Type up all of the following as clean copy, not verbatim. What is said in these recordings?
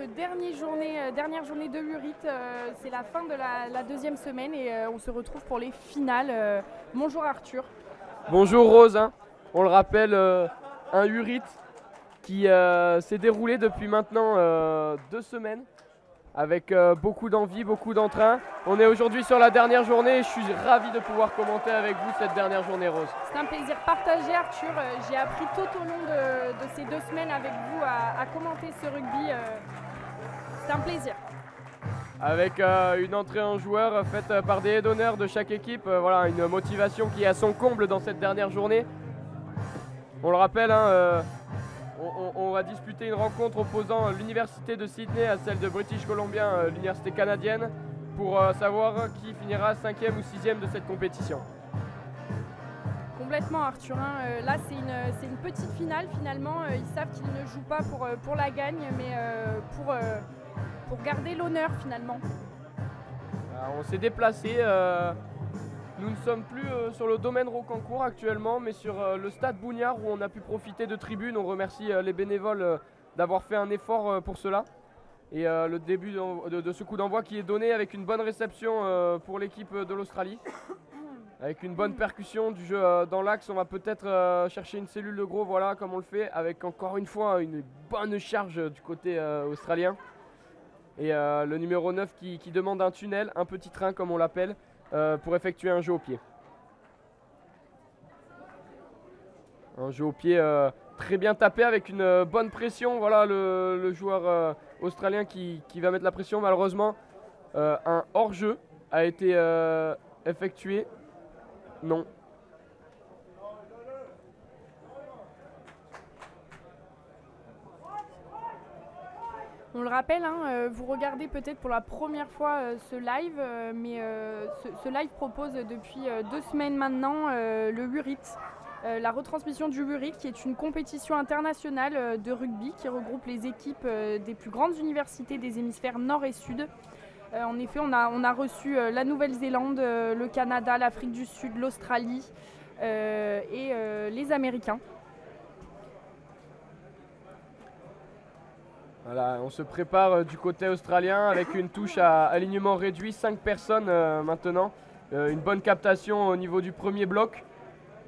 dernière journée de l'URIT. C'est la fin de la deuxième semaine et on se retrouve pour les finales. Bonjour Arthur. Bonjour Rose, hein. On le rappelle, un URIT qui s'est déroulé depuis maintenant 2 semaines avec beaucoup d'envie, beaucoup d'entrain. On est aujourd'hui sur la dernière journée et je suis ravi de pouvoir commenter avec vous cette dernière journée, Rose. C'est un plaisir partagé Arthur. J'ai appris tout au long de ces 2 semaines avec vous à commenter ce rugby. C'est un plaisir. Avec une entrée en joueur faite par des aide-honneurs de chaque équipe. Voilà, une motivation qui est à son comble dans cette dernière journée. On le rappelle, hein, on va disputer une rencontre opposant l'université de Sydney à celle de British Columbia, l'université canadienne, pour savoir qui finira 5e ou 6e de cette compétition. Complètement Arthur, hein. Là c'est une petite finale finalement. Ils savent qu'ils ne jouent pas pour la gagne mais pour garder l'honneur finalement. On s'est déplacé. Nous ne sommes plus sur le domaine Rocancourt actuellement, mais sur le stade Bougnard où on a pu profiter de tribunes. On remercie les bénévoles d'avoir fait un effort pour cela. Et le début de ce coup d'envoi qui est donné avec une bonne réception pour l'équipe de l'Australie. Avec une bonne percussion du jeu dans l'axe, on va peut-être chercher une cellule de gros, voilà, comme on le fait, avec encore une fois une bonne charge du côté australien. Et le numéro 9 qui demande un tunnel, un petit train comme on l'appelle, pour effectuer un jeu au pied. Un jeu au pied très bien tapé avec une bonne pression. Voilà le joueur australien qui va mettre la pression. Malheureusement, un hors-jeu a été effectué. Non. On le rappelle, hein, vous regardez peut-être pour la première fois ce live, mais ce live propose depuis 2 semaines maintenant le URIT, la retransmission du URIT qui est une compétition internationale de rugby qui regroupe les équipes des plus grandes universités des hémisphères nord et sud. En effet, on a reçu la Nouvelle-Zélande, le Canada, l'Afrique du Sud, l'Australie et les Américains. Voilà, on se prépare du côté australien avec une touche à alignement réduit, 5 personnes maintenant. Une bonne captation au niveau du premier bloc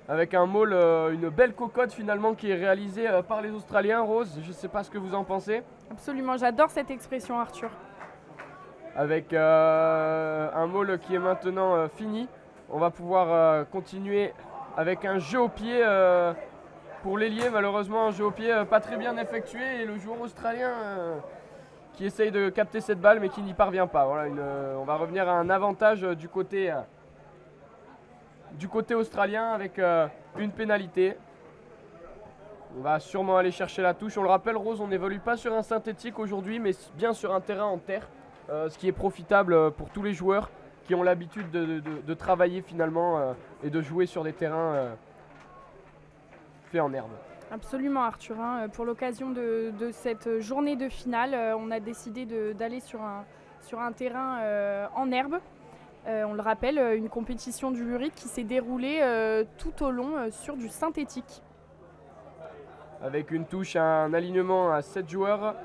avec un maul, une belle cocotte finalement qui est réalisée par les Australiens. Rose, je ne sais pas ce que vous en pensez. Absolument, j'adore cette expression Arthur. Avec un maul qui est maintenant fini, on va pouvoir continuer avec un jeu au pied. Pour l'ailier, malheureusement, un jeu au pied pas très bien effectué et le joueur australien qui essaye de capter cette balle mais qui n'y parvient pas. Voilà, on va revenir à un avantage du côté australien avec une pénalité. On va sûrement aller chercher la touche. On le rappelle, Rose, on n'évolue pas sur un synthétique aujourd'hui mais bien sur un terrain en terre, ce qui est profitable pour tous les joueurs qui ont l'habitude de travailler finalement et de jouer sur des terrains fait en herbe. Absolument Arthur, hein. Pour l'occasion de cette journée de finale, on a décidé d'aller sur un terrain en herbe. On le rappelle, une compétition du URIT qui s'est déroulée tout au long sur du synthétique. Avec une touche, un alignement à 7 joueurs,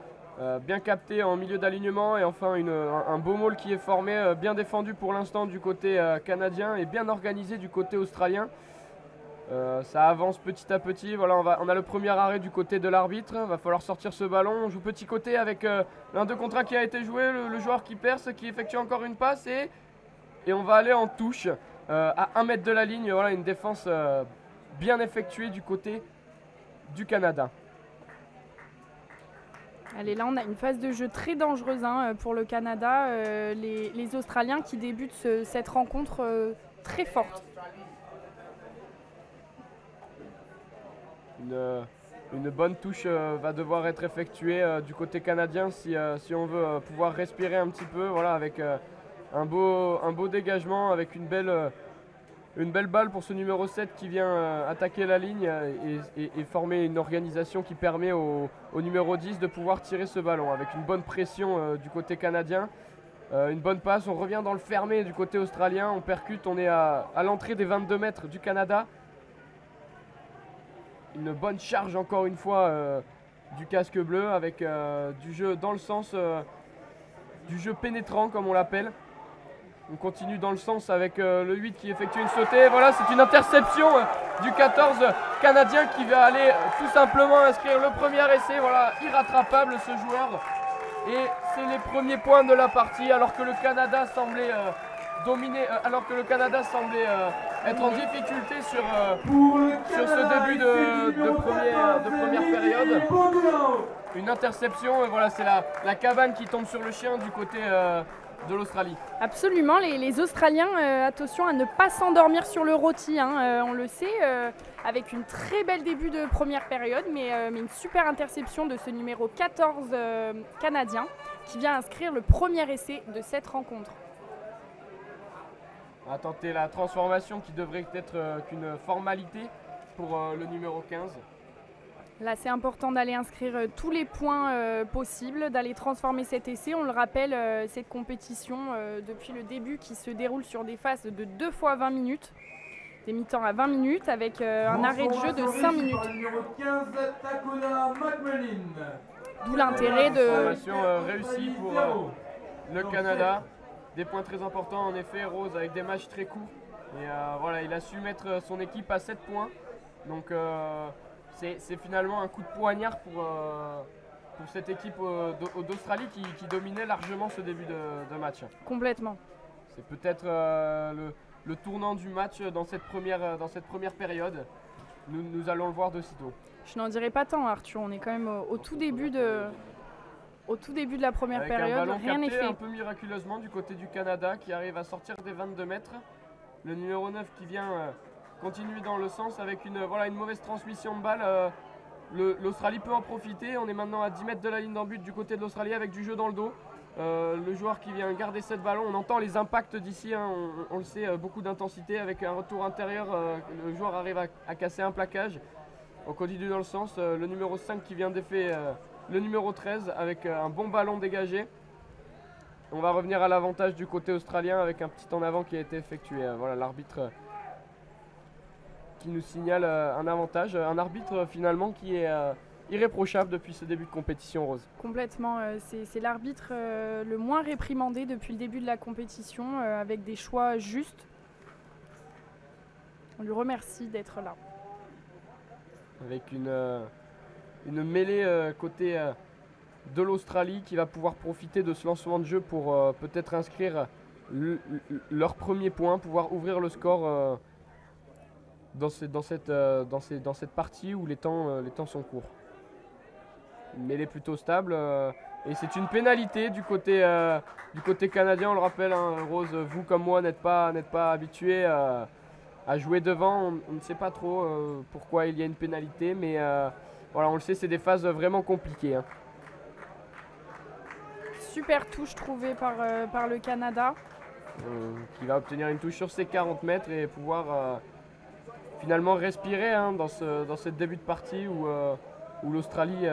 bien capté en milieu d'alignement et enfin un beau maul qui est formé, bien défendu pour l'instant du côté canadien et bien organisé du côté australien. Ça avance petit à petit. Voilà, on a le premier arrêt du côté de l'arbitre. Va falloir sortir ce ballon. On joue petit côté avec l'un 2 contre 1 qui a été joué. Le joueur qui perce, qui effectue encore une passe et on va aller en touche à 1 mètre de la ligne. Voilà, une défense bien effectuée du côté du Canada. Allez, là on a une phase de jeu très dangereuse pour le Canada. Les Australiens qui débutent cette rencontre très forte. Une bonne touche va devoir être effectuée du côté canadien si on veut pouvoir respirer un petit peu. Voilà, avec un beau dégagement, avec une belle balle pour ce numéro 7 qui vient attaquer la ligne et former une organisation qui permet au numéro 10 de pouvoir tirer ce ballon. Avec une bonne pression du côté canadien, une bonne passe, on revient dans le fermé du côté australien, on percute, on est à l'entrée des 22 mètres du Canada. Une bonne charge encore une fois du casque bleu avec du jeu dans le sens du jeu pénétrant comme on l'appelle. On continue dans le sens avec le 8 qui effectue une sautée. Voilà, c'est une interception du 14 canadien qui va aller tout simplement inscrire le premier essai. Voilà, irrattrapable ce joueur. Et c'est les premiers points de la partie alors que le Canada semblait dominer, alors que le Canada semblait être en difficulté sur ce début de première période. Une interception, et voilà, c'est la cabane qui tombe sur le chien du côté de l'Australie. Absolument, les Australiens, attention à ne pas s'endormir sur le rôti, hein, on le sait, avec une très belle début de première période, mais une super interception de ce numéro 14 canadien qui vient inscrire le premier essai de cette rencontre. On va tenter la transformation qui devrait être qu'une formalité pour le numéro 15. Là, c'est important d'aller inscrire tous les points possibles, d'aller transformer cet essai. On le rappelle, cette compétition, depuis le début, qui se déroule sur des phases de 2 fois 20 minutes, des mi-temps à 20 minutes, avec un arrêt de jeu de 5 minutes. D'où l'intérêt de... Transformation réussie pour le Canada. Des points très importants, en effet, Rose, avec des matchs très courts. Et voilà, il a su mettre son équipe à 7 points. Donc... c'est finalement un coup de poignard pour cette équipe d'Australie qui dominait largement ce début de match. Complètement. C'est peut-être le tournant du match dans cette première période. Nous allons le voir de sitôt. Je n'en dirai pas tant, Arthur. On est quand même au tout début de la première période. Rien n'est fait. Un peu miraculeusement du côté du Canada qui arrive à sortir des 22 mètres. Le numéro 9 qui vient... continue dans le sens avec une mauvaise transmission de balle. L'Australie peut en profiter. On est maintenant à 10 mètres de la ligne d'en but du côté de l'Australie avec du jeu dans le dos. Le joueur qui vient garder cette ballon, on entend les impacts d'ici, hein, on le sait, beaucoup d'intensité avec un retour intérieur. Le joueur arrive à casser un plaquage. On continue dans le sens. Le numéro 5 qui vient d'effet le numéro 13 avec un bon ballon dégagé. On va revenir à l'avantage du côté australien avec un petit en avant qui a été effectué. Voilà l'arbitre qui nous signale un avantage, un arbitre finalement qui est irréprochable depuis ce début de compétition, Rose. Complètement, c'est l'arbitre le moins réprimandé depuis le début de la compétition, avec des choix justes. On lui remercie d'être là. Avec une mêlée côté de l'Australie qui va pouvoir profiter de ce lancement de jeu pour peut-être inscrire leur premier point, pouvoir ouvrir le score dans cette partie où les temps sont courts. Une mêlée plutôt stable et c'est une pénalité du côté canadien. On le rappelle, hein, Rose, vous comme moi n'êtes pas habitués à jouer devant. On ne sait pas trop pourquoi il y a une pénalité, mais voilà, on le sait, c'est des phases vraiment compliquées. Hein. Super touche trouvée par le Canada. Qui va obtenir une touche sur ses 40 mètres et pouvoir finalement respirer, hein, dans ce début de partie où l'Australie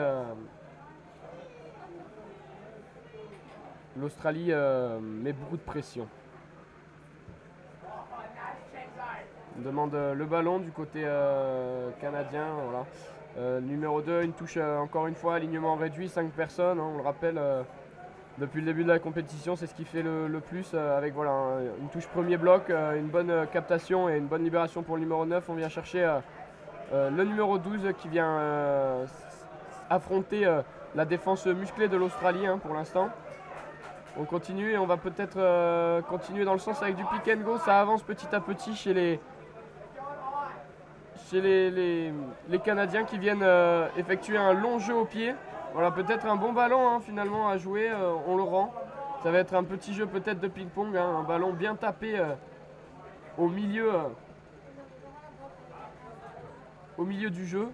met beaucoup de pression. On demande le ballon du côté canadien. Voilà. Numéro 2, une touche encore une fois, alignement réduit, 5 personnes, hein, on le rappelle. Depuis le début de la compétition, c'est ce qui fait le plus avec voilà, une touche premier bloc, une bonne captation et une bonne libération pour le numéro 9. On vient chercher le numéro 12 qui vient affronter la défense musclée de l'Australie, hein, pour l'instant. On continue et on va peut-être continuer dans le sens avec du pick and go. Ça avance petit à petit chez les Canadiens qui viennent effectuer un long jeu au pied. Voilà, peut-être un bon ballon, hein, finalement à jouer, on le rend. Ça va être un petit jeu peut-être de ping-pong, hein, un ballon bien tapé au milieu du jeu.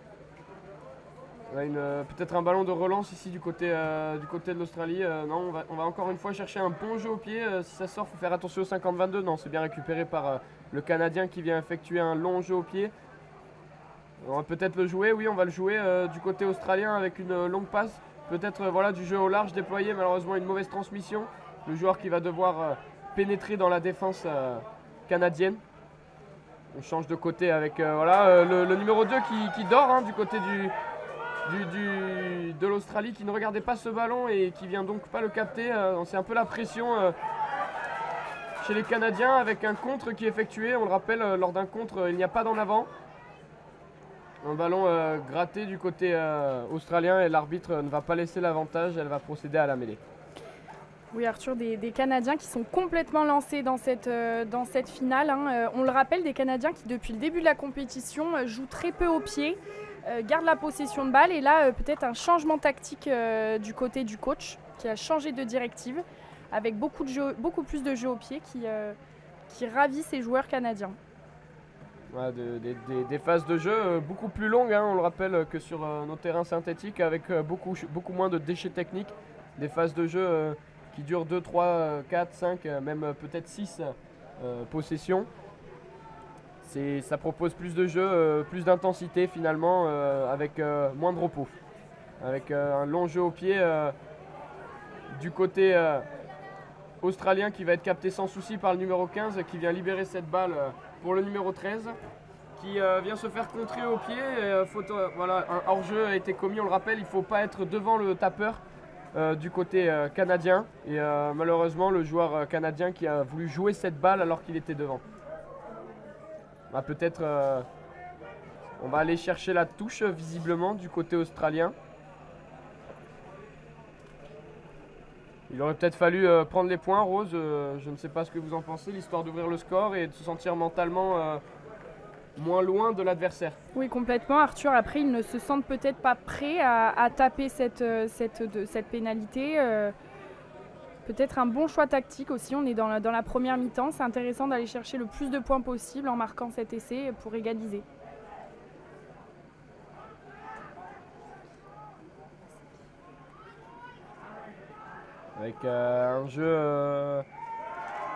Peut-être un ballon de relance ici du côté de l'Australie. Non, on va encore une fois chercher un bon jeu au pied. Si ça sort, il faut faire attention au 50-22. Non, c'est bien récupéré par le Canadien qui vient effectuer un long jeu au pied. On va peut-être le jouer, oui, on va le jouer du côté australien avec une longue passe. Peut-être voilà, du jeu au large déployé, malheureusement une mauvaise transmission. Le joueur qui va devoir pénétrer dans la défense canadienne. On change de côté avec voilà, le numéro 2 qui dort, hein, du côté de l'Australie qui ne regardait pas ce ballon et qui vient donc pas le capter. C'est un peu la pression chez les Canadiens avec un contre qui est effectué. On le rappelle, lors d'un contre, il n'y a pas d'en avant. Un ballon gratté du côté australien et l'arbitre ne va pas laisser l'avantage, elle va procéder à la mêlée. Oui, Arthur, des Canadiens qui sont complètement lancés dans cette finale. Hein. On le rappelle, des Canadiens qui, depuis le début de la compétition, jouent très peu au pied, gardent la possession de balle. Et là, peut-être un changement tactique du côté du coach qui a changé de directive avec beaucoup plus de jeu au pied qui ravit ses joueurs canadiens. Ouais, des phases de jeu beaucoup plus longues, hein, on le rappelle, que sur nos terrains synthétiques avec beaucoup moins de déchets techniques. Des phases de jeu qui durent 2, 3, 4, 5, même peut-être 6 possessions. Ça propose plus de jeu, plus d'intensité finalement, avec moins de repos. Avec un long jeu au pied du côté australien qui va être capté sans souci par le numéro 15 qui vient libérer cette balle pour le numéro 13 qui vient se faire contrer au pied. Voilà, un hors-jeu a été commis, on le rappelle, il ne faut pas être devant le tapeur du côté canadien et malheureusement le joueur canadien qui a voulu jouer cette balle alors qu'il était devant. Peut-être on va aller chercher la touche visiblement du côté australien. Il aurait peut-être fallu prendre les points, Rose, je ne sais pas ce que vous en pensez, l'histoire d'ouvrir le score et de se sentir mentalement moins loin de l'adversaire. Oui, complètement, Arthur. Après, ils ne se sentent peut-être pas prêts à taper cette pénalité. Peut-être un bon choix tactique aussi, on est dans la première mi-temps. C'est intéressant d'aller chercher le plus de points possible en marquant cet essai pour égaliser. Avec un jeu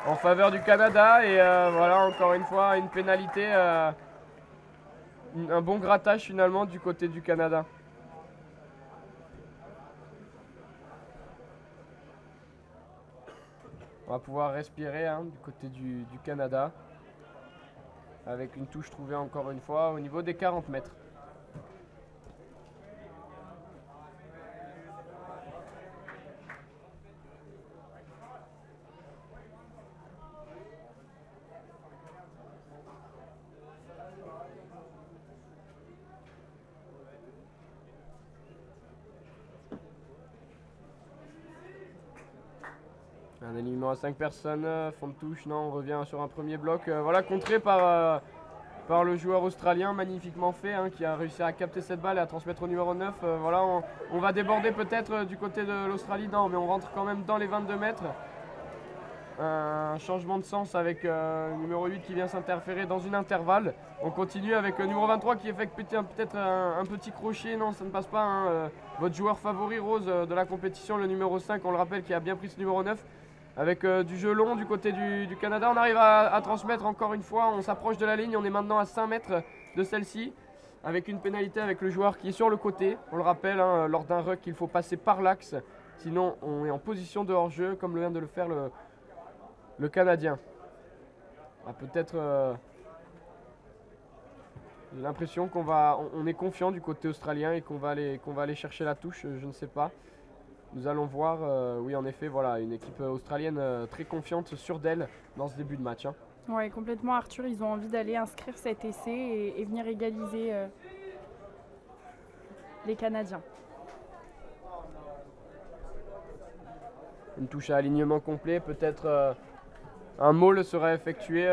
en faveur du Canada et voilà encore une fois une pénalité, un bon grattage finalement du côté du Canada. On va pouvoir respirer du côté du Canada avec une touche trouvée encore une fois au niveau des 40 mètres. Un alignement à 5 personnes, fond de touche, non, on revient sur un premier bloc. Voilà, contré par le joueur australien, magnifiquement fait, qui a réussi à capter cette balle et à transmettre au numéro 9. Voilà, on va déborder peut-être du côté de l'Australie, non, mais on rentre quand même dans les 22 mètres. Un changement de sens avec le numéro 8 qui vient s'interférer dans une intervalle. On continue avec le numéro 23 qui effectue peut-être un petit crochet. Non, ça ne passe pas. Votre joueur favori, Rose, de la compétition, le numéro 5, on le rappelle, qui a bien pris ce numéro 9. Avec du jeu long du côté du Canada. On arrive à transmettre encore une fois. On s'approche de la ligne. On est maintenant à 5 mètres de celle-ci. Avec une pénalité avec le joueur qui est sur le côté. On le rappelle, lors d'un ruck, il faut passer par l'axe. Sinon, on est en position de hors-jeu, comme vient de le faire le Canadien. Peut-être... j'ai l'impression qu'on est confiant du côté australien et qu'on va aller chercher la touche. Je ne sais pas. Nous allons voir, oui en effet, voilà, une équipe australienne très confiante, sûre d'elle dans ce début de match. Oui, complètement, Arthur, ils ont envie d'aller inscrire cet essai et venir égaliser les Canadiens. Une touche à alignement complet, peut-être un maul sera effectué.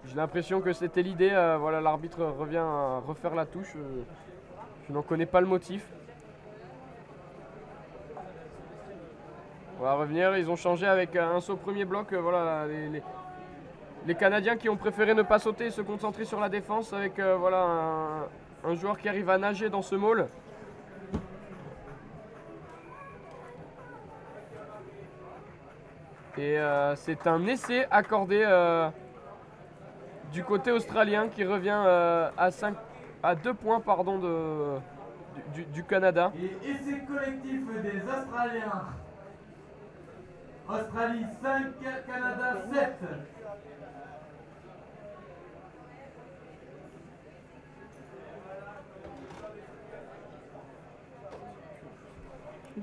J'ai l'impression que c'était l'idée, voilà, l'arbitre revient à refaire la touche. Je n'en connais pas le motif. On va revenir, ils ont changé avec un saut premier bloc. Voilà, les Canadiens qui ont préféré ne pas sauter et se concentrer sur la défense avec voilà, un joueur qui arrive à nager dans ce maul. Et c'est un essai accordé du côté australien qui revient à 2 points pardon, du Canada. Et essai collectif des Australiens. Australie 5, Canada 7.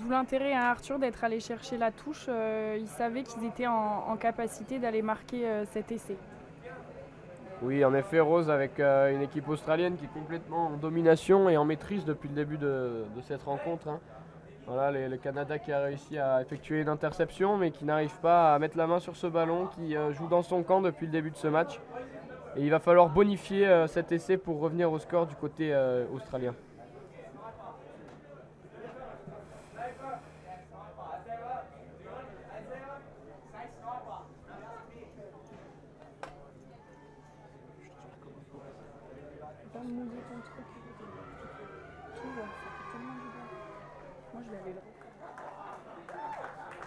D'où l'intérêt à Arthur d'être allé chercher la touche. Il savait qu'ils étaient en capacité d'aller marquer cet essai. Oui, en effet, Rose, avec une équipe australienne qui est complètement en domination et en maîtrise depuis le début de cette rencontre. Hein. Voilà, le Canada qui a réussi à effectuer une interception, mais qui n'arrive pas à mettre la main sur ce ballon, qui joue dans son camp depuis le début de ce match. Et il va falloir bonifier cet essai pour revenir au score du côté australien.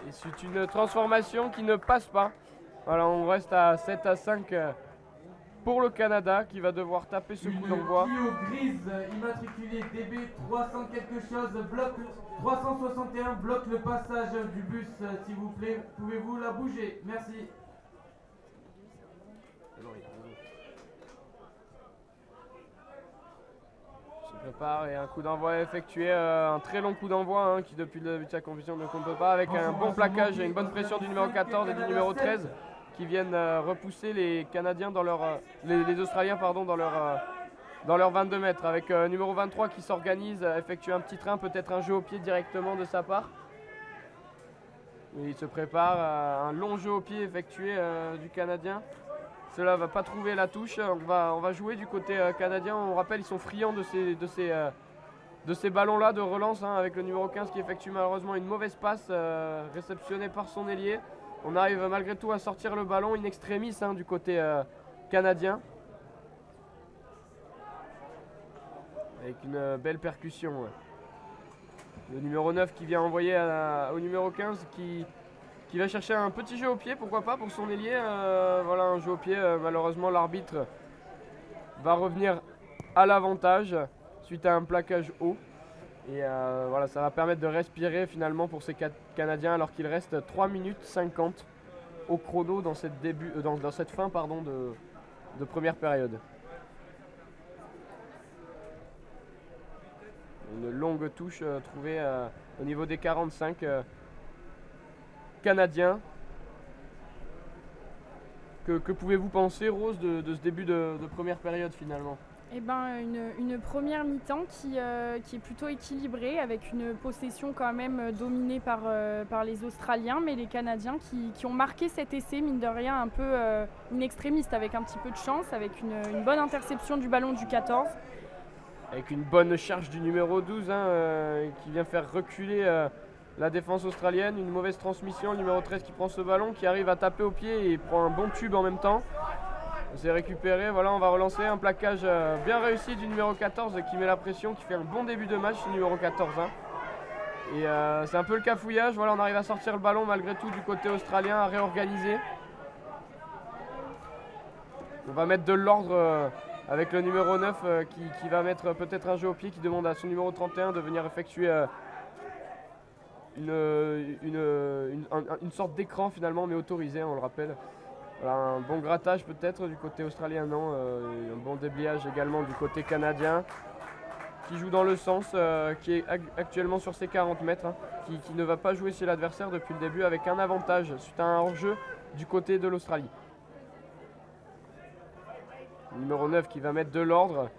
Et c'est une transformation qui ne passe pas. Voilà, on reste à 7-5 pour le Canada qui va devoir taper ce coup d'envoi. Clio grise immatriculée DB 300 quelque chose, bloque 361, bloque le passage du bus s'il vous plaît. Pouvez-vous la bouger? Merci. Se prépare et un coup d'envoi effectué, un très long coup d'envoi hein, qui depuis le début de sa compétition ne compte pas, avec un bon plaquage et une bonne pression du numéro 14 et du numéro 13 qui viennent repousser les Canadiens dans leur, les Australiens pardon, dans leur 22 mètres, avec numéro 23 qui s'organise, effectue un petit train, peut-être un jeu au pied directement de sa part. Et il se prépare un long jeu au pied effectué du Canadien. Cela ne va pas trouver la touche. On va jouer du côté canadien. On rappelle, ils sont friands de ces ballons-là de relance hein, avec le numéro 15 qui effectue malheureusement une mauvaise passe réceptionnée par son ailier. On arrive malgré tout à sortir le ballon in extremis hein, du côté canadien. Avec une belle percussion. Ouais. Le numéro 9 qui vient envoyer au numéro 15 qui va chercher un petit jeu au pied, pourquoi pas, pour son ailier. Voilà, un jeu au pied. Malheureusement, l'arbitre va revenir à l'avantage suite à un plaquage haut. Et voilà, ça va permettre de respirer finalement pour ces Canadiens alors qu'il reste 3 minutes 50 au chrono dans cette fin pardon, de première période. Une longue touche trouvée au niveau des 45 Canadiens. Que pouvez-vous penser, Rose, de ce début de première période finalement? Eh ben, une première mi-temps qui est plutôt équilibrée, avec une possession quand même dominée par les Australiens, mais les Canadiens qui ont marqué cet essai, mine de rien, un peu in extremis, avec un petit peu de chance, avec une bonne interception du ballon du 14. Avec une bonne charge du numéro 12 hein, qui vient faire reculer la défense australienne. Une mauvaise transmission, le numéro 13 qui prend ce ballon, qui arrive à taper au pied et prend un bon tube en même temps. C'est récupéré, voilà, on va relancer un plaquage bien réussi du numéro 14 qui met la pression, qui fait un bon début de match, ce numéro 14. Hein. Et c'est un peu le cafouillage, voilà, on arrive à sortir le ballon malgré tout du côté australien, à réorganiser. On va mettre de l'ordre avec le numéro 9 qui va mettre peut-être un jeu au pied, qui demande à son numéro 31 de venir effectuer une sorte d'écran finalement, mais autorisé, on le rappelle. Voilà, un bon grattage peut-être du côté australien, non, un bon déblayage également du côté canadien qui joue dans le sens, qui est actuellement sur ses 40 mètres, hein, qui ne va pas jouer chez l'adversaire depuis le début avec un avantage suite à un hors-jeu du côté de l'Australie. Numéro 9 qui va mettre de l'ordre,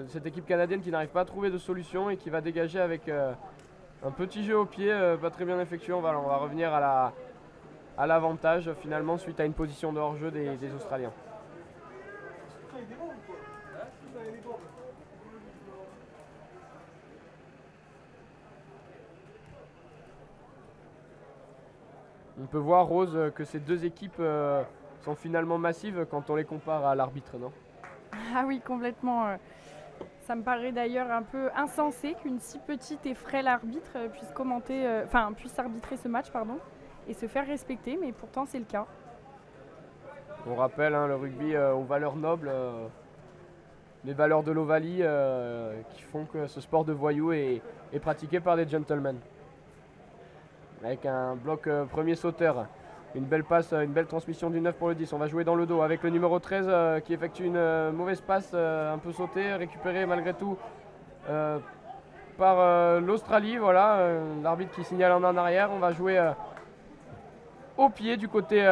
cette équipe canadienne qui n'arrive pas à trouver de solution et qui va dégager avec un petit jeu au pied, pas très bien effectué. On va revenir à l'avantage finalement suite à une position de hors-jeu des Australiens. On peut voir, Rose, que ces deux équipes sont finalement massives quand on les compare à l'arbitre, non? Ah oui, complètement. Ça me paraît d'ailleurs un peu insensé qu'une si petite et frêle arbitre puisse arbitrer ce match, et se faire respecter, mais pourtant c'est le cas. On rappelle le rugby aux valeurs nobles, les valeurs de l'Ovalie qui font que ce sport de voyous est pratiqué par des gentlemen. Avec un bloc premier sauteur, une belle passe, une belle transmission du 9 pour le 10. On va jouer dans le dos avec le numéro 13 qui effectue une mauvaise passe, un peu sautée, récupérée malgré tout par l'Australie, voilà, l'arbitre qui signale en arrière. On va jouer au pied du côté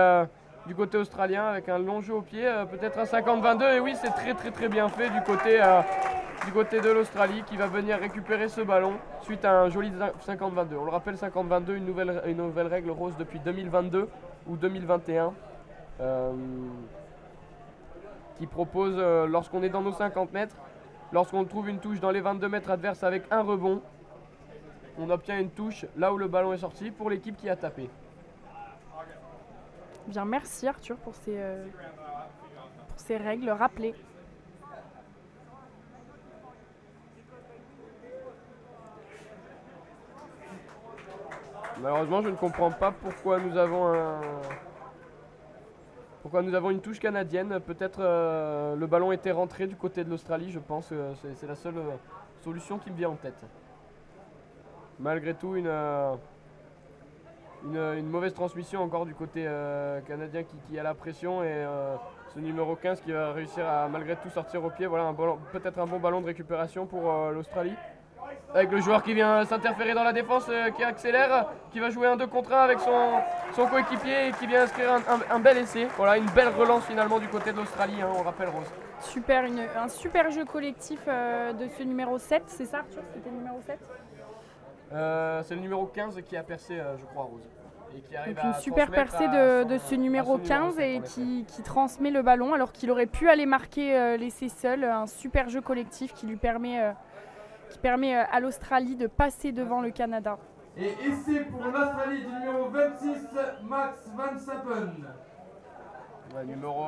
australien avec un long jeu au pied, peut-être un 50-22. Et oui, c'est très bien fait du côté de l'Australie qui va venir récupérer ce ballon suite à un joli 50-22. On le rappelle, 50-22, une nouvelle règle rose depuis 2022 ou 2021 qui propose, lorsqu'on est dans nos 50 mètres, lorsqu'on trouve une touche dans les 22 mètres adverses avec un rebond, on obtient une touche là où le ballon est sorti pour l'équipe qui a tapé. Bien, merci Arthur pour ces règles rappelées. Malheureusement, je ne comprends pas pourquoi nous avons une touche canadienne. Peut-être le ballon était rentré du côté de l'Australie, je pense. C'est la seule solution qui me vient en tête. Malgré tout, une mauvaise transmission encore du côté canadien qui a la pression et ce numéro 15 qui va réussir à malgré tout sortir au pied. Voilà, peut-être un bon ballon de récupération pour l'Australie. Avec le joueur qui vient s'interférer dans la défense, qui accélère, qui va jouer un 2 contre 1 avec son coéquipier et qui vient inscrire un bel essai. Voilà, une belle relance finalement du côté de l'Australie, hein, on rappelle Rose. Super, un super jeu collectif de ce numéro 7, c'est ça Arthur? C'était le numéro 7 c'est le numéro 15 qui a percé, je crois, Rose. Et qui arrive donc une super percée de ce numéro 15 et qui transmet le ballon alors qu'il aurait pu aller marquer l'essai seul. Un super jeu collectif qui permet à l'Australie de passer devant le Canada. Et essai pour l'Australie du numéro 26, Max Van Sappen. Ouais, numéro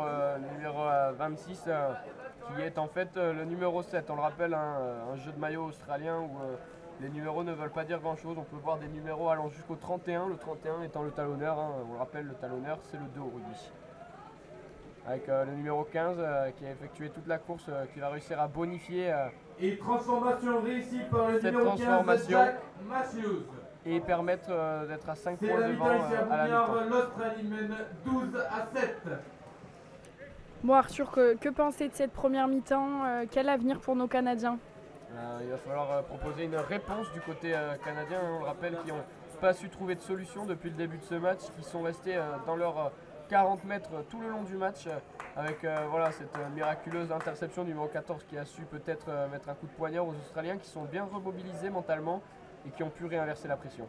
26 qui est en fait le numéro 7. On le rappelle, un jeu de maillot australien où les numéros ne veulent pas dire grand chose. On peut voir des numéros allant jusqu'au 31, le 31 étant le talonneur. Hein. On le rappelle, le talonneur c'est le 2 au rugby. Avec le numéro 15 qui a effectué toute la course, qui va réussir à bonifier et transformation réussie par le numéro 15, Jack Matthews. Et permettre d'être à 5 points devant à la mi-temps. L'Australie mène 12-7. Bon Arthur, que penser de cette première mi-temps? Quel avenir pour nos Canadiens? Il va falloir proposer une réponse du côté canadien. On le rappelle, qui n'ont pas su trouver de solution depuis le début de ce match, qui sont restés dans leur 40 mètres tout le long du match avec voilà, cette miraculeuse interception numéro 14 qui a su peut-être mettre un coup de poignard aux Australiens qui sont bien remobilisés mentalement et qui ont pu réinverser la pression.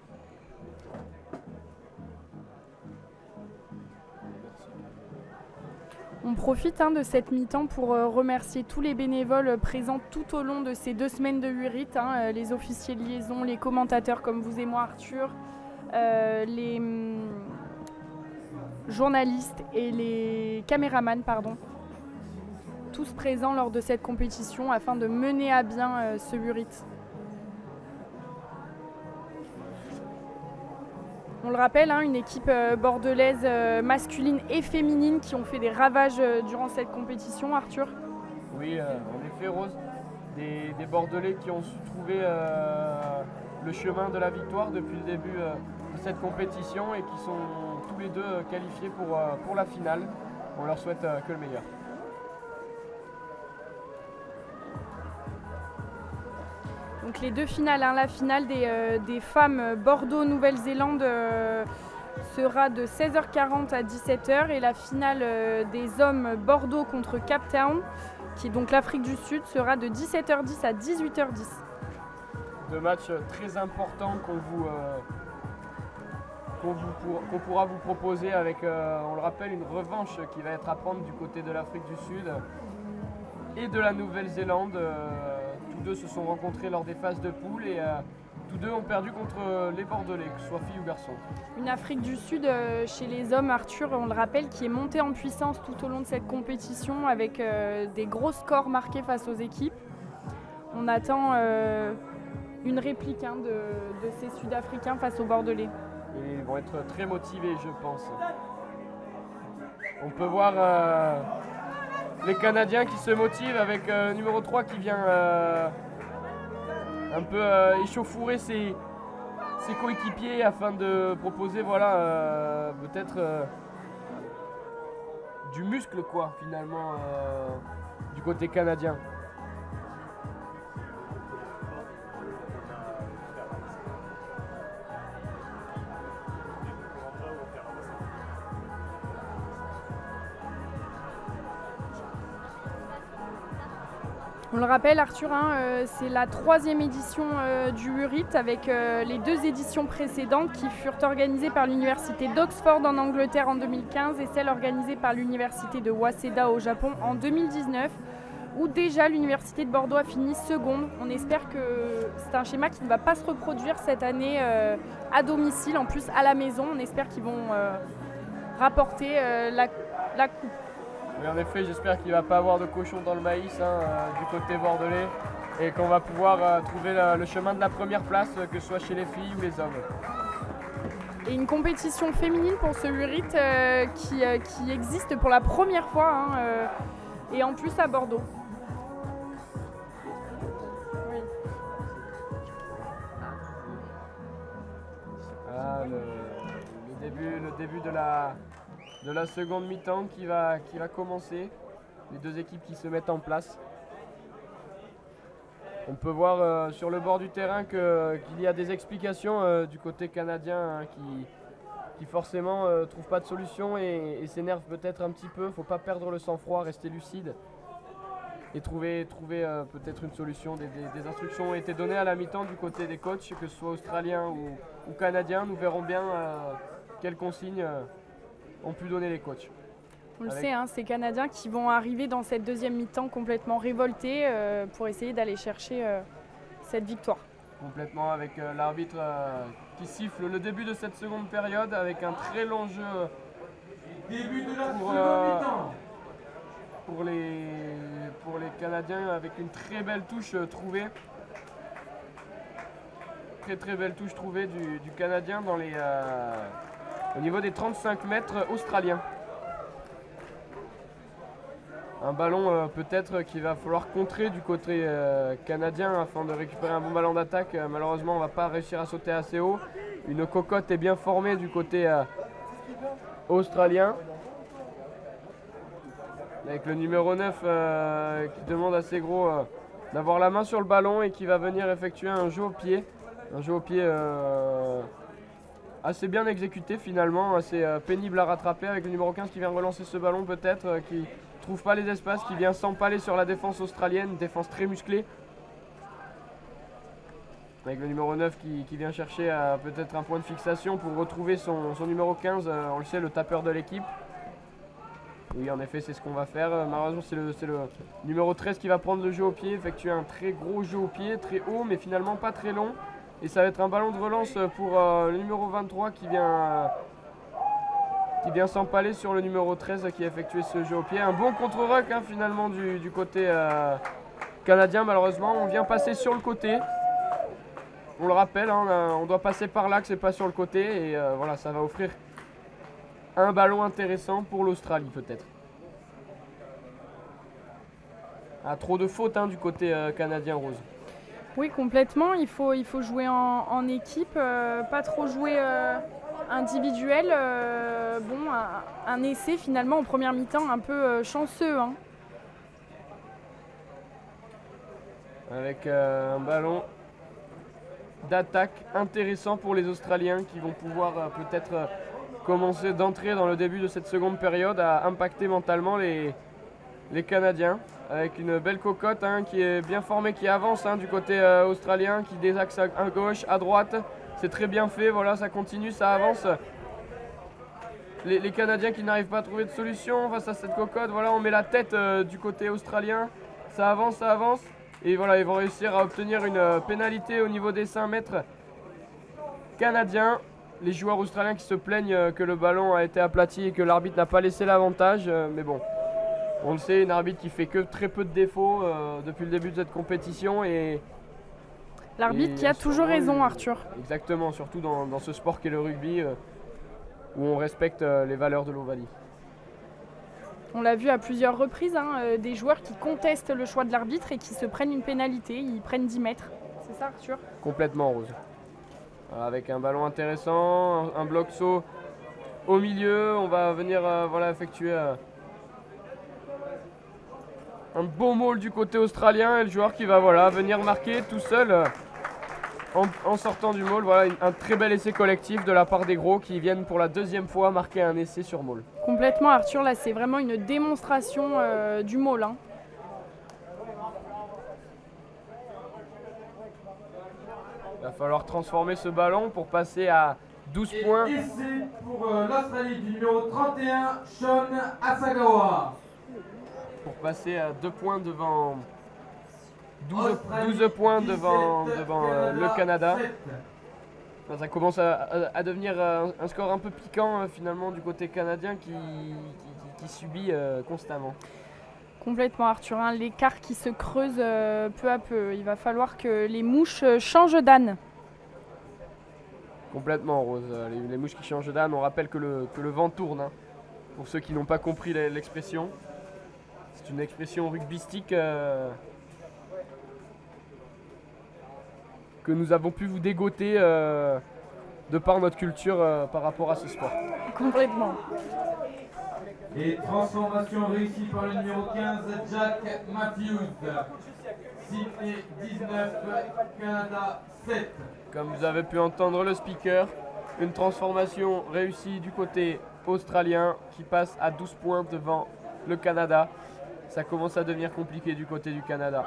On profite de cette mi-temps pour remercier tous les bénévoles présents tout au long de ces 2 semaines de URIT, les officiers de liaison, les commentateurs comme vous et moi Arthur, les journalistes et les caméramans, tous présents lors de cette compétition afin de mener à bien ce URIT. On le rappelle, une équipe bordelaise masculine et féminine qui ont fait des ravages durant cette compétition, Arthur. Oui, en effet, Rose, des Bordelais qui ont su trouver le chemin de la victoire depuis le début de cette compétition et qui sont tous les deux qualifiés pour la finale. On leur souhaite que le meilleur. Donc les 2 finales, la finale des femmes Bordeaux-Nouvelle-Zélande sera de 16h40 à 17h et la finale des hommes Bordeaux contre Cape Town, qui est donc l'Afrique du Sud, sera de 17h10 à 18h10. 2 matchs très importants qu'on pourra vous proposer avec, on le rappelle, une revanche qui va être à prendre du côté de l'Afrique du Sud et de la Nouvelle-Zélande. Tous deux se sont rencontrés lors des phases de poule et tous deux ont perdu contre les Bordelais, que ce soit filles ou garçons. Une Afrique du Sud chez les hommes, Arthur, on le rappelle, qui est montée en puissance tout au long de cette compétition avec des gros scores marqués face aux équipes. On attend une réplique de ces Sud-Africains face aux Bordelais. Et ils vont être très motivés, je pense. On peut voir les Canadiens qui se motivent avec le numéro 3 qui vient un peu échauffourrer ses coéquipiers afin de proposer peut-être du muscle finalement du côté canadien. On le rappelle Arthur, hein, c'est la 3e édition du URIT avec les 2 éditions précédentes qui furent organisées par l'université d'Oxford en Angleterre en 2015 et celle organisée par l'université de Waseda au Japon en 2019 où déjà l'université de Bordeaux a fini seconde. On espère que c'est un schéma qui ne va pas se reproduire cette année à domicile, en plus à la maison. On espère qu'ils vont rapporter la coupe. Oui, en effet, j'espère qu'il ne va pas avoir de cochon dans le maïs du côté bordelais et qu'on va pouvoir trouver le chemin de la première place, que ce soit chez les filles ou les hommes. Et une compétition féminine pour ce URIT qui existe pour la première fois et en plus à Bordeaux. Oui. Ah, le début de la seconde mi-temps qui va commencer. Les 2 équipes qui se mettent en place. On peut voir sur le bord du terrain qu'il y a des explications du côté canadien qui forcément ne trouvent pas de solution et s'énervent peut-être un petit peu. Il ne faut pas perdre le sang-froid, rester lucide et trouver peut-être une solution. Des instructions ont été données à la mi-temps du côté des coachs, que ce soit australiens ou canadiens. Nous verrons bien quelles consignes ont pu donner les coachs. On le sait, hein, ces Canadiens qui vont arriver dans cette 2e mi-temps complètement révoltés pour essayer d'aller chercher cette victoire. Complètement, avec l'arbitre qui siffle le début de cette seconde période avec un très long jeu Début de la seconde mi-temps. Pour les Canadiens, avec une très belle touche trouvée. Très belle touche trouvée du Canadien au niveau des 35 mètres australiens. Un ballon peut-être qu'il va falloir contrer du côté canadien afin de récupérer un bon ballon d'attaque. Malheureusement, on ne va pas réussir à sauter assez haut. Une cocotte est bien formée du côté australien. Avec le numéro 9 qui demande assez gros d'avoir la main sur le ballon et qui va venir effectuer un jeu au pied. Un jeu au pied assez bien exécuté finalement, assez pénible à rattraper avec le numéro 15 qui vient relancer ce ballon peut-être, qui trouve pas les espaces, qui vient s'empaler sur la défense australienne, une défense très musclée. Avec le numéro 9 qui vient chercher peut-être un point de fixation pour retrouver son numéro 15, on le sait, le tapeur de l'équipe. Oui, en effet, c'est ce qu'on va faire. Malheureusement, c'est le numéro 13 qui va prendre le jeu au pied, effectuer un très gros jeu au pied, très haut, mais finalement pas très long. Et ça va être un ballon de relance pour le numéro 23 qui vient s'empaler sur le numéro 13 qui a effectué ce jeu au pied. Un bon contre-ruck finalement du côté canadien. Malheureusement, on vient passer sur le côté. On le rappelle, on doit passer par l'axe et pas sur le côté. Et voilà, ça va offrir un ballon intéressant pour l'Australie peut-être. Trop de fautes du côté canadien, Rose. Oui, complètement. Il faut jouer en équipe, pas trop jouer individuel. Un essai finalement en première mi-temps un peu chanceux. Avec un ballon d'attaque intéressant pour les Australiens qui vont pouvoir peut-être commencer d'entrer dans le début de cette seconde période à impacter mentalement les Canadiens. Avec une belle cocotte qui est bien formée, qui avance du côté australien, qui désaxe à gauche, à droite. C'est très bien fait, voilà, ça continue, ça avance. Les Canadiens qui n'arrivent pas à trouver de solution face à cette cocotte, voilà, on met la tête du côté australien, ça avance. Et voilà, ils vont réussir à obtenir une pénalité au niveau des 5 mètres canadiens. Les joueurs australiens qui se plaignent que le ballon a été aplati et que l'arbitre n'a pas laissé l'avantage, mais bon. On le sait, une arbitre qui fait que très peu de défauts depuis le début de cette compétition. L'arbitre qui a toujours raison, Arthur. Exactement, surtout dans ce sport qu'est le rugby, où on respecte les valeurs de l'Ovalie. On l'a vu à plusieurs reprises, des joueurs qui contestent le choix de l'arbitre et qui se prennent une pénalité, ils prennent 10 mètres. C'est ça, Arthur? Complètement, Rose. Avec un ballon intéressant, un bloc saut au milieu, on va venir effectuer un beau maul du côté australien et le joueur qui va venir marquer tout seul en sortant du maul. Voilà, un très bel essai collectif de la part des gros qui viennent pour la 2e fois marquer un essai sur maul. Complètement, Arthur, là c'est vraiment une démonstration du maul. Il va falloir transformer ce ballon pour passer à 12 points. Et c'est pour l'Australie du numéro 31, Sean Asagawa. Pour passer à 2 points devant 12 Australie, points 17, devant le Canada. 7. Ça commence à devenir un score un peu piquant finalement du côté canadien qui subit constamment. Complètement, Arthur, hein, l'écart qui se creuse peu à peu. Il va falloir que les mouches changent d'âne. Complètement, Rose. Les mouches qui changent d'âne, on rappelle que le vent tourne. Hein. Pour ceux qui n'ont pas compris l'expression, c'est une expression rugbystique que nous avons pu vous dégoter de par notre culture par rapport à ce sport. Complètement. Et transformation réussie par le numéro 15, Jack Matthews. Sydney 19, Canada 7. Comme vous avez pu entendre le speaker, une transformation réussie du côté australien qui passe à 12 points devant le Canada. Ça commence à devenir compliqué du côté du Canada.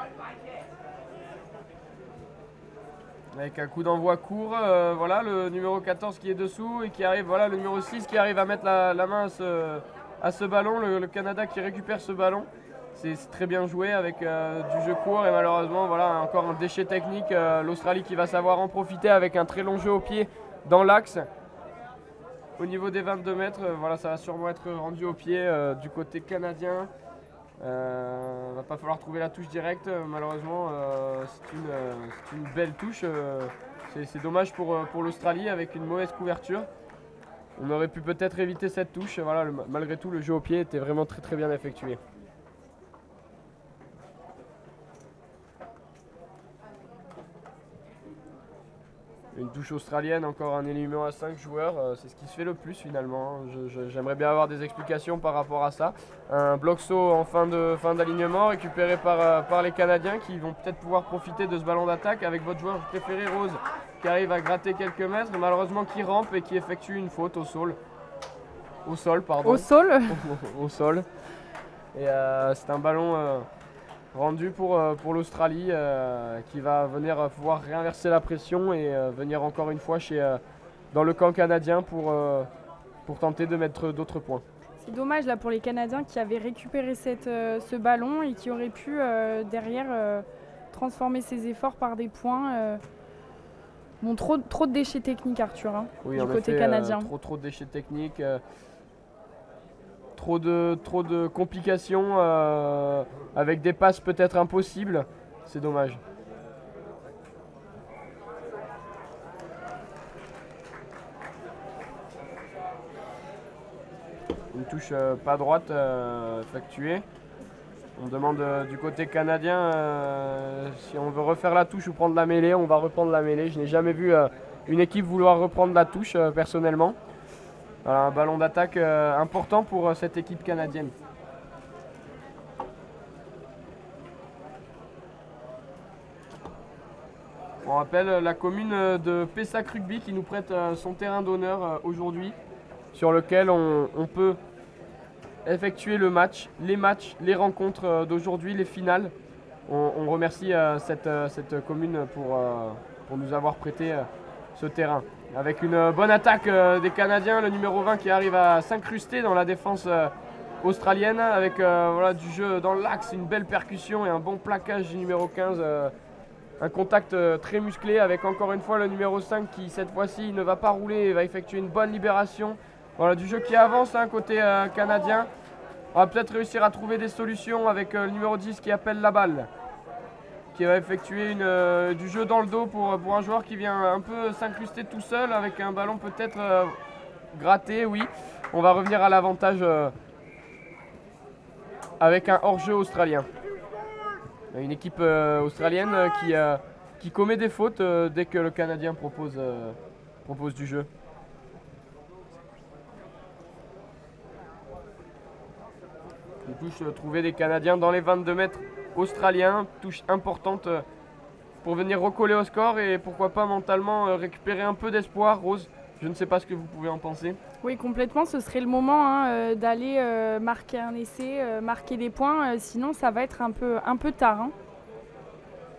Avec un coup d'envoi court, voilà le numéro 14 qui est dessous et qui arrive, voilà le numéro 6 qui arrive à mettre la main à ce ballon, le Canada qui récupère ce ballon. C'est très bien joué avec du jeu court et malheureusement voilà encore un déchet technique. L'Australie qui va savoir en profiter avec un très long jeu au pied dans l'axe. Au niveau des 22 mètres, voilà, ça va sûrement être rendu au pied du côté canadien. Va pas falloir trouver la touche directe, malheureusement c'est une belle touche. C'est dommage pour l'Australie avec une mauvaise couverture. On aurait pu peut-être éviter cette touche. Voilà, malgré tout, le jeu au pied était vraiment très très bien effectué. Une touche australienne, encore un éliminant à 5 joueurs, c'est ce qui se fait le plus finalement. J'aimerais bien avoir des explications par rapport à ça. Un bloc saut en fin d'alignement récupéré par les Canadiens qui vont peut-être pouvoir profiter de ce ballon d'attaque avec votre joueur préféré Rose qui arrive à gratter quelques mètres, malheureusement qui rampe et qui effectue une faute au sol. Au sol, pardon. Au sol. Au sol. Et c'est un ballon rendu pour l'Australie qui va venir pouvoir réinverser la pression et venir encore une fois dans le camp canadien pour tenter de mettre d'autres points. C'est dommage là pour les Canadiens qui avaient récupéré ce ballon et qui auraient pu derrière transformer ces efforts par des points. Bon, trop de déchets techniques, Arthur, hein, oui, du côté canadien. Trop de déchets techniques. Trop de complications avec des passes peut-être impossibles, c'est dommage. Une touche pas droite effectuée. On demande du côté canadien si on veut refaire la touche ou prendre la mêlée, on va reprendre la mêlée. Je n'ai jamais vu une équipe vouloir reprendre la touche personnellement. Voilà, un ballon d'attaque important pour cette équipe canadienne. On rappelle la commune de Pessac Rugby qui nous prête son terrain d'honneur aujourd'hui, sur lequel on peut effectuer les matchs, les rencontres d'aujourd'hui, les finales. On remercie cette commune pour nous avoir prêté ce terrain. Avec une bonne attaque des Canadiens, le numéro 20 qui arrive à s'incruster dans la défense australienne avec voilà, du jeu dans l'axe, une belle percussion et un bon plaquage du numéro 15. Un contact très musclé avec encore une fois le numéro 5 qui cette fois-ci ne va pas rouler et va effectuer une bonne libération. Voilà, du jeu qui avance côté canadien. On va peut-être réussir à trouver des solutions avec le numéro 10 qui appelle la balle, qui va effectuer du jeu dans le dos pour un joueur qui vient un peu s'incruster tout seul avec un ballon peut-être gratté, oui. On va revenir à l'avantage avec un hors-jeu australien. Une équipe australienne qui commet des fautes dès que le Canadien propose du jeu. Une touche trouvée des Canadiens dans les 22 mètres australiens, touche importante pour venir recoller au score et pourquoi pas mentalement récupérer un peu d'espoir. Rose, je ne sais pas ce que vous pouvez en penser. Oui, complètement, ce serait le moment d'aller marquer un essai, marquer des points, sinon ça va être un peu tard. Hein.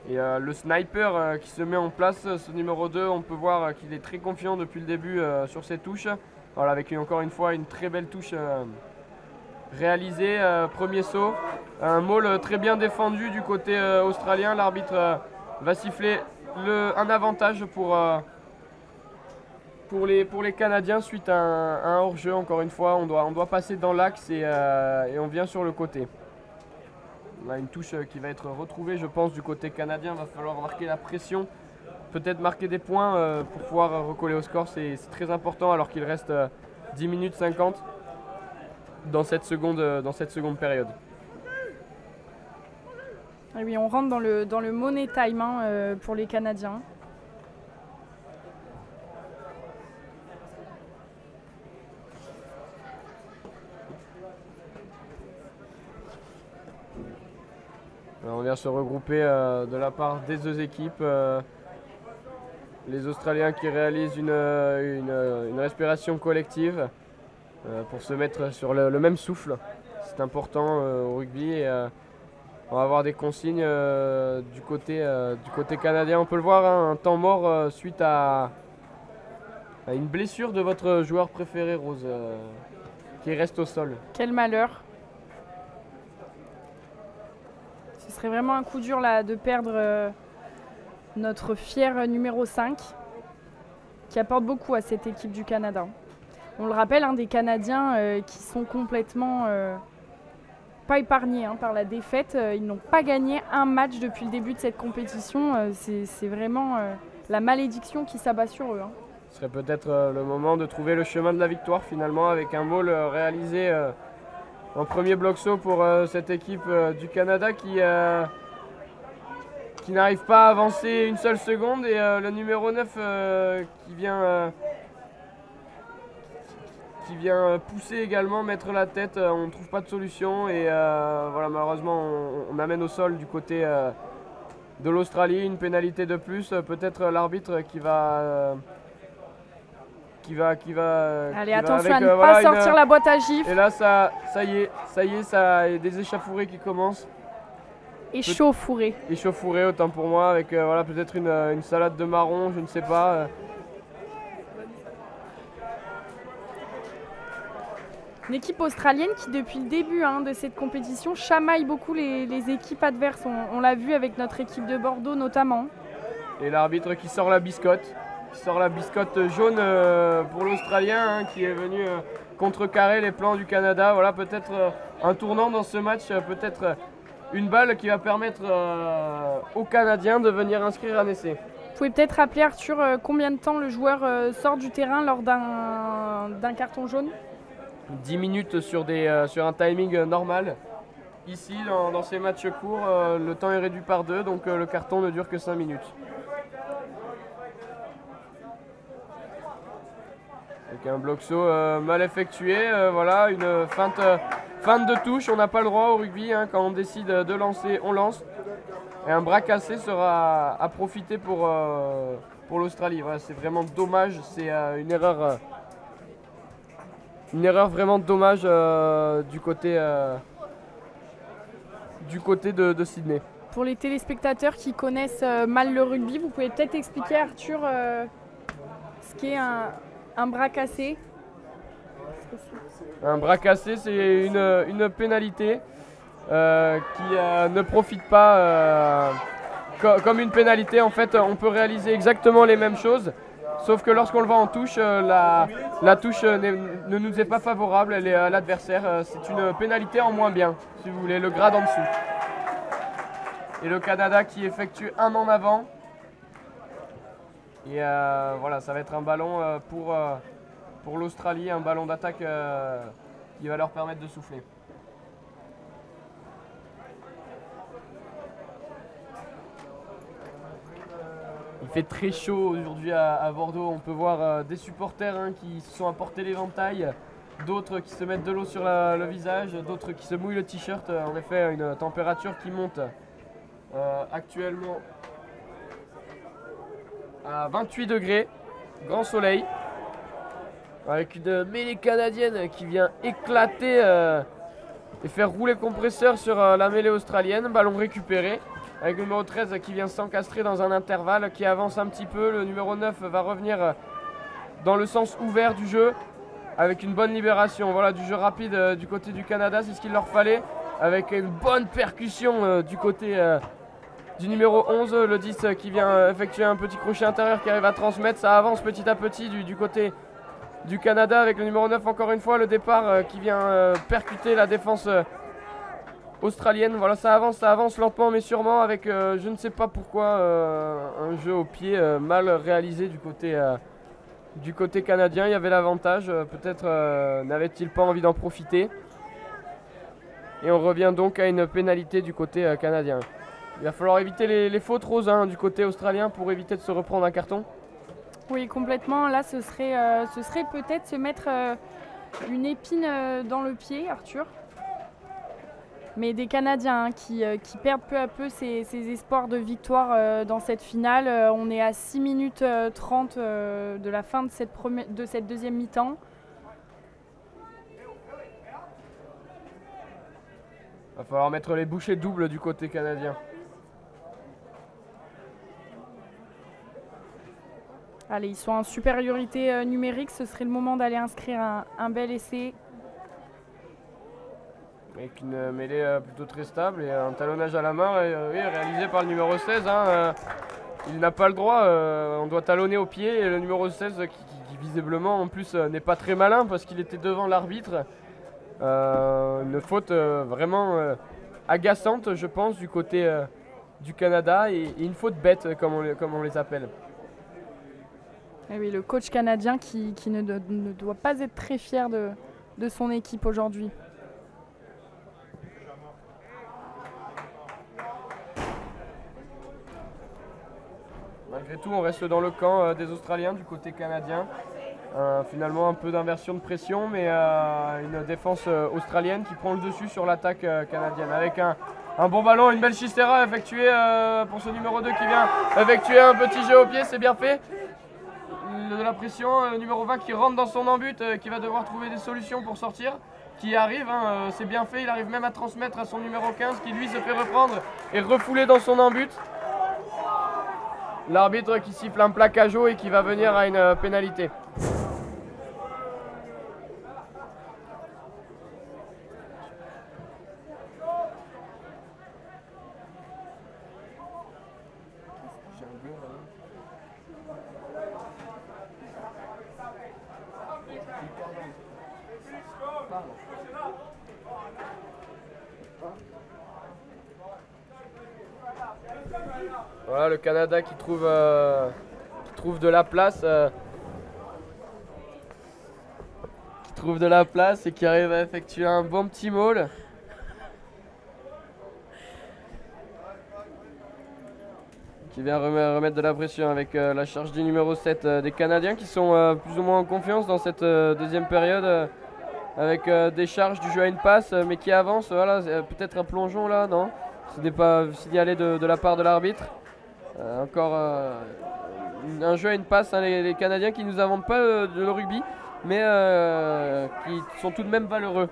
Et le sniper qui se met en place, ce numéro 2, on peut voir qu'il est très confiant depuis le début sur ses touches. Voilà, avec encore une fois une très belle touche réalisée, premier saut. Un maul très bien défendu du côté australien. L'arbitre va siffler un avantage pour les Canadiens suite à un hors-jeu. Encore une fois, on doit passer dans l'axe et on vient sur le côté. On a une touche qui va être retrouvée, je pense, du côté canadien. Il va falloir marquer la pression, peut-être marquer des points pour pouvoir recoller au score. C'est très important alors qu'il reste 10 minutes 50 dans cette seconde période. Et oui, on rentre dans le money time pour les Canadiens. On vient se regrouper de la part des deux équipes. Les Australiens qui réalisent une respiration collective pour se mettre sur le même souffle. C'est important au rugby. Et, on va avoir des consignes du côté canadien. On peut le voir, hein, un temps mort suite à une blessure de votre joueur préféré, Rose, qui reste au sol. Quel malheur. Ce serait vraiment un coup dur là, de perdre notre fier numéro 5 qui apporte beaucoup à cette équipe du Canada. On le rappelle, hein, des Canadiens qui sont complètement pas épargnés par la défaite. Ils n'ont pas gagné un match depuis le début de cette compétition. C'est vraiment la malédiction qui s'abat sur eux. Ce serait peut-être le moment de trouver le chemin de la victoire finalement avec un maul réalisé en premier bloc saut pour cette équipe du Canada qui n'arrive pas à avancer une seule seconde et le numéro 9 qui vient pousser également, mettre la tête, on ne trouve pas de solution et voilà, malheureusement on amène au sol du côté de l'Australie une pénalité de plus, peut-être l'arbitre qui va Allez, attention à ne pas sortir la boîte à gifles. Et là ça y est, ça y a des échauffourées qui commencent. Échauffourées. Échauffourées, autant pour moi, avec voilà, peut-être une salade de marron, je ne sais pas. Une équipe australienne qui, depuis le début de cette compétition, chamaille beaucoup les équipes adverses. On l'a vu avec notre équipe de Bordeaux notamment. Et l'arbitre qui sort la biscotte. Jaune pour l'Australien qui est venu contrecarrer les plans du Canada. Voilà, peut-être un tournant dans ce match, peut-être une balle qui va permettre aux Canadiens de venir inscrire un essai. Vous pouvez peut-être rappeler, Arthur, combien de temps le joueur sort du terrain lors d'un carton jaune ? 10 minutes sur un timing normal. Ici, dans ces matchs courts, le temps est réduit par 2, donc le carton ne dure que 5 minutes. Avec un bloc saut mal effectué, voilà, une feinte de touche, on n'a pas le droit au rugby, quand on décide de lancer, on lance. Et un bras cassé sera à profiter pour l'Australie. Voilà, c'est vraiment dommage, c'est une erreur vraiment dommage du côté de Sydney. Pour les téléspectateurs qui connaissent mal le rugby, vous pouvez peut-être expliquer, Arthur, ce qu'est un bras cassé. Un bras cassé, c'est une pénalité qui ne profite pas comme une pénalité. En fait, on peut réaliser exactement les mêmes choses, sauf que lorsqu'on le voit en touche, la touche ne nous est pas favorable, elle est à l'adversaire. C'est une pénalité en moins bien, si vous voulez, le grade en dessous. Et le Canada qui effectue un en avant. Et voilà, ça va être un ballon pour l'Australie, un ballon d'attaque qui va leur permettre de souffler. Il fait très chaud aujourd'hui à Bordeaux. On peut voir des supporters qui se sont apportés l'éventail, d'autres qui se mettent de l'eau sur le visage, d'autres qui se mouillent le t-shirt. En effet, une température qui monte actuellement à 28 degrés, grand soleil, avec une mêlée canadienne qui vient éclater et faire rouler le compresseur sur la mêlée australienne. Ballon récupéré. avec le numéro 13 qui vient s'encastrer dans un intervalle, qui avance un petit peu. Le numéro 9 va revenir dans le sens ouvert du jeu avec une bonne libération. Voilà, du jeu rapide du côté du Canada, c'est ce qu'il leur fallait, avec une bonne percussion du côté du numéro 11, le 10 qui vient effectuer un petit crochet intérieur qui arrive à transmettre. Ça avance petit à petit du côté du Canada avec le numéro 9 encore une fois, le départ qui vient percuter la défense australienne. Voilà, ça avance lentement mais sûrement avec je ne sais pas pourquoi un jeu au pied mal réalisé du côté canadien. Il y avait l'avantage, peut-être n'avait-il pas envie d'en profiter. Et on revient donc à une pénalité du côté canadien. Il va falloir éviter les fautes roses du côté australien pour éviter de se reprendre un carton. Oui, complètement. Là, ce serait peut-être se mettre une épine dans le pied, Arthur. Mais des Canadiens qui perdent peu à peu ces espoirs de victoire dans cette finale. On est à 6 minutes 30 de la fin de cette deuxième mi-temps. Il va falloir mettre les bouchées doubles du côté canadien. Allez, ils sont en supériorité numérique. Ce serait le moment d'aller inscrire un bel essai. Avec une mêlée plutôt très stable et un talonnage à la main réalisé par le numéro 16. Il n'a pas le droit, on doit talonner au pied. Et le numéro 16 qui visiblement en plus n'est pas très malin parce qu'il était devant l'arbitre. Une faute vraiment agaçante, je pense, du côté du Canada et une faute bête comme on les appelle. Et oui, le coach canadien qui ne doit pas être très fier de son équipe aujourd'hui. Malgré tout, on reste dans le camp des Australiens du côté canadien. Finalement, un peu d'inversion de pression, mais une défense australienne qui prend le dessus sur l'attaque canadienne. Avec un bon ballon, une belle chistera effectuée pour ce numéro 2 qui vient effectuer un petit jeu au pied, c'est bien fait. De la pression, le numéro 20 qui rentre dans son embut, qui va devoir trouver des solutions pour sortir, qui arrive, c'est bien fait, il arrive même à transmettre à son numéro 15 qui lui se fait reprendre et refouler dans son embut. L'arbitre qui siffle un plaquage haut et qui va venir à une pénalité. Voilà le Canada qui trouve de la place. Et qui arrive à effectuer un bon petit maul. Qui vient remettre de la pression avec la charge du numéro 7 des Canadiens qui sont plus ou moins en confiance dans cette deuxième période avec des charges du jeu à une passe mais qui avancent. Voilà, peut-être un plongeon là, non? Ce n'est pas signalé de la part de l'arbitre. Encore un jeu à une passe, les Canadiens qui ne nous inventent pas le rugby, mais qui sont tout de même valeureux.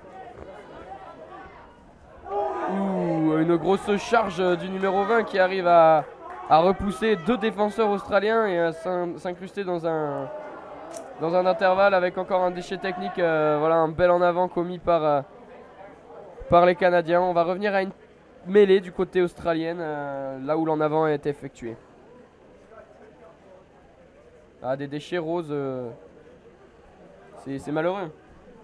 Une grosse charge du numéro 20 qui arrive à repousser deux défenseurs australiens et à s'incruster dans un intervalle avec encore un déchet technique. Voilà, un bel en avant commis par les Canadiens. On va revenir à une mêlée du côté australien, là où l'en avant a été effectué. Des déchets roses, c'est malheureux.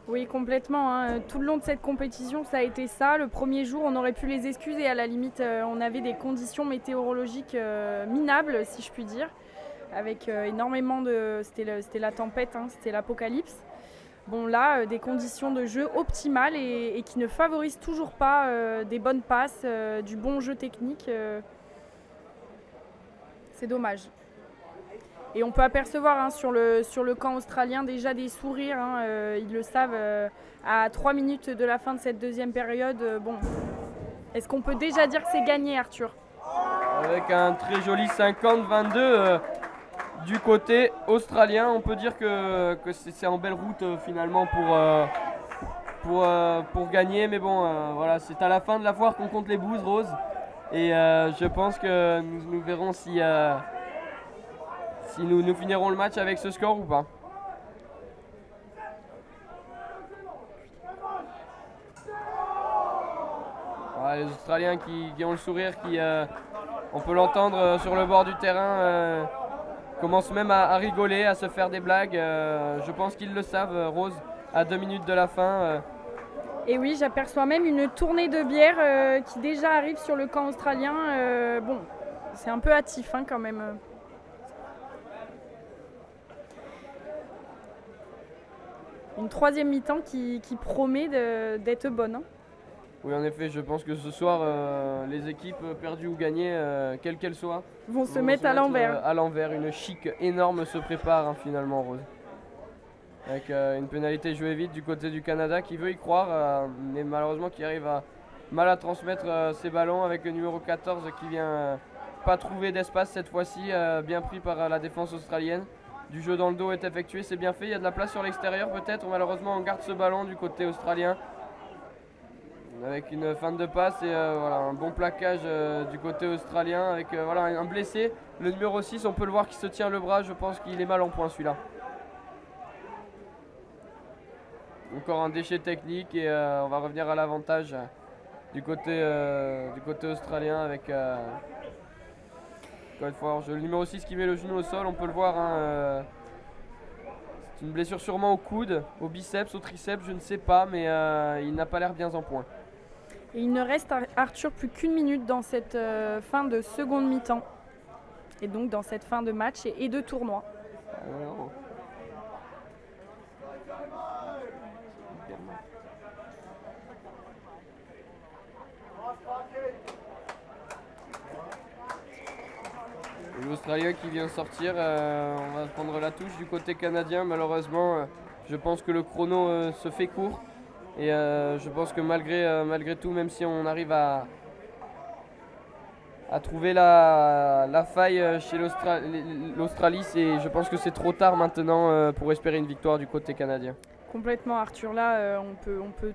Oui, complètement. Tout le long de cette compétition, ça a été ça. Le premier jour, on aurait pu les excuser. À la limite, on avait des conditions météorologiques minables, si je puis dire, avec énormément de... C'était la tempête, c'était l'apocalypse. Bon là, des conditions de jeu optimales et qui ne favorisent toujours pas des bonnes passes, du bon jeu technique. C'est dommage. Et on peut apercevoir sur le camp australien déjà des sourires, ils le savent, à 3 minutes de la fin de cette deuxième période. Bon, est-ce qu'on peut déjà dire que c'est gagné, Arthur? Avec un très joli 50-22 du côté australien, on peut dire que c'est en belle route finalement pour gagner. Mais bon, voilà, c'est à la fin de la foire qu'on compte les bouses, Rose. Et je pense que nous verrons si nous finirons le match avec ce score ou pas. Voilà, les Australiens qui ont le sourire, on peut l'entendre sur le bord du terrain, commencent même à rigoler, à se faire des blagues. Je pense qu'ils le savent, Rose, à 2 minutes de la fin. Et oui, j'aperçois même une tournée de bière qui déjà arrive sur le camp australien. Bon, c'est un peu hâtif hein, quand même. Une troisième mi-temps qui promet d'être bonne. Hein. Oui, en effet, je pense que ce soir, les équipes perdues ou gagnées, quelles qu'elles soient, vont se mettre à l'envers. À l'envers, une chic énorme se prépare hein, finalement, Rose. Avec une pénalité jouée vite du côté du Canada qui veut y croire, mais malheureusement qui arrive mal à transmettre ses ballons avec le numéro 14 qui vient pas trouver d'espace cette fois-ci, bien pris par la défense australienne. Du jeu dans le dos est effectué, c'est bien fait, il y a de la place sur l'extérieur peut-être, malheureusement on garde ce ballon du côté australien. Avec une fin de passe et voilà, un bon plaquage du côté australien avec voilà, un blessé. Le numéro 6, on peut le voir qui se tient le bras, je pense qu'il est mal en point celui-là. Encore un déchet technique et on va revenir à l'avantage du côté australien avec encore une fois, le numéro 6 qui met le genou au sol, on peut le voir. Hein, c'est une blessure sûrement au coude, au biceps, au triceps, je ne sais pas, mais il n'a pas l'air bien en point. Et il ne reste Arthur plus qu'une minute dans cette fin de seconde mi-temps. Et donc dans cette fin de match et de tournoi. Alors. L'Australien qui vient sortir, on va prendre la touche du côté canadien. Malheureusement, je pense que le chrono se fait court. Et je pense que malgré tout, même si on arrive à trouver la faille chez l'Australie, je pense que c'est trop tard maintenant pour espérer une victoire du côté canadien. Complètement Arthur, là on peut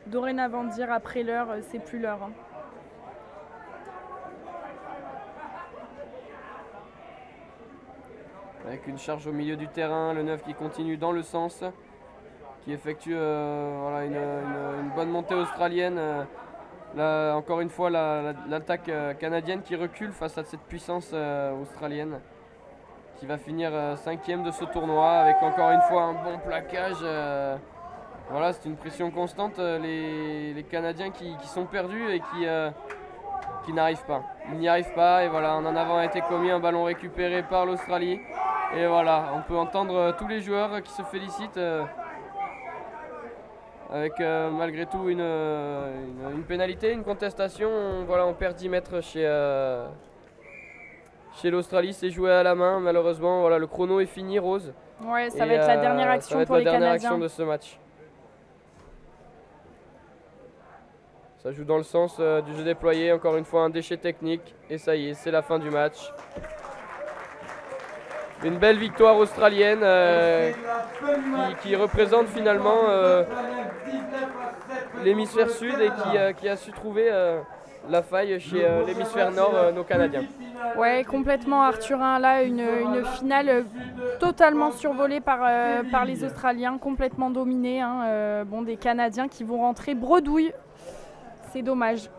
dorénavant dire après l'heure, c'est plus l'heure. Hein. Avec une charge au milieu du terrain, le 9 qui continue dans le sens, qui effectue voilà, une bonne montée australienne. Là, encore une fois, l'attaque canadienne qui recule face à cette puissance australienne, qui va finir 5e de ce tournoi, avec encore une fois un bon plaquage. Voilà, c'est une pression constante, les Canadiens qui sont perdus et qui n'arrivent pas. Ils n'y arrivent pas et voilà, un en avant a été commis, un ballon récupéré par l'Australie. Et voilà, on peut entendre tous les joueurs qui se félicitent avec malgré tout une pénalité, une contestation. Voilà, on perd 10 mètres chez l'Australie, c'est joué à la main malheureusement. Voilà, le chrono est fini, Rose. Ouais, ça va être la dernière action pour les Canadiens. Ça va être la dernière action de ce match. Ça joue dans le sens du jeu déployé, encore une fois un déchet technique. Et ça y est, c'est la fin du match. Une belle victoire australienne qui représente finalement l'hémisphère sud et qui a su trouver la faille chez l'hémisphère nord, nos Canadiens. Ouais, complètement Arthurin. Là, une finale totalement survolée par les Australiens, complètement dominée. Hein. Bon, des Canadiens qui vont rentrer bredouille. C'est dommage.